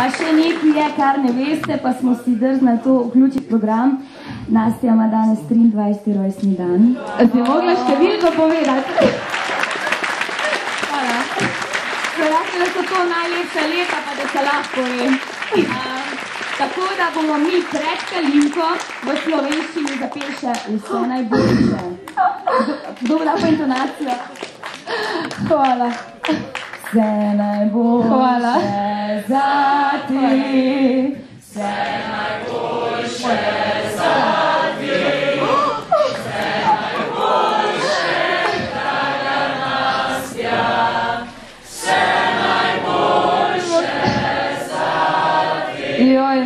Pa še nekaj je, kar ne veste, pa smo si drznali to vključiti program. Nastja ima danes 23. rojstni dan. Si mogla številko povedati? Hvala. Rekli, da so to najlepša leta, pa da se lahko ve. Tako da bomo mi pred Kalinko v slovenščini zapeli še vse najboljše. Kdo bo dal po intonacijo? Hvala. Vse najboljše za ti, vse najboljše za ti, vse najboljše, draga Nastja, vse najboljše za ti. Joj,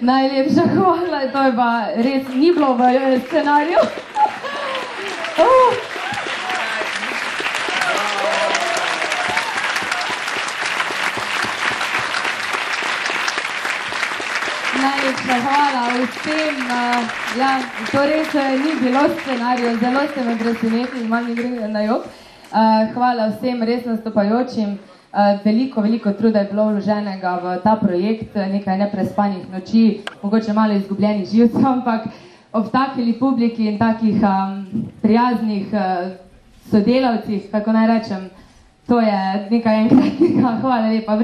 najlepša hvala, to je pa res ni bilo v scenariju. Najlepša hvala vsem, ja, to res ni bilo scenariju, zelo ste me presenetili, malo mi gre na jok. Hvala vsem res nastopajočim, veliko truda je bilo vloženega v ta projekt, nekaj neprespanih noči, mogoče malo izgubljenih živcev, ampak ob takili publiki in takih prijaznih sodelavcih, kako naj rečem, to je nekaj enkratnega, hvala lepa.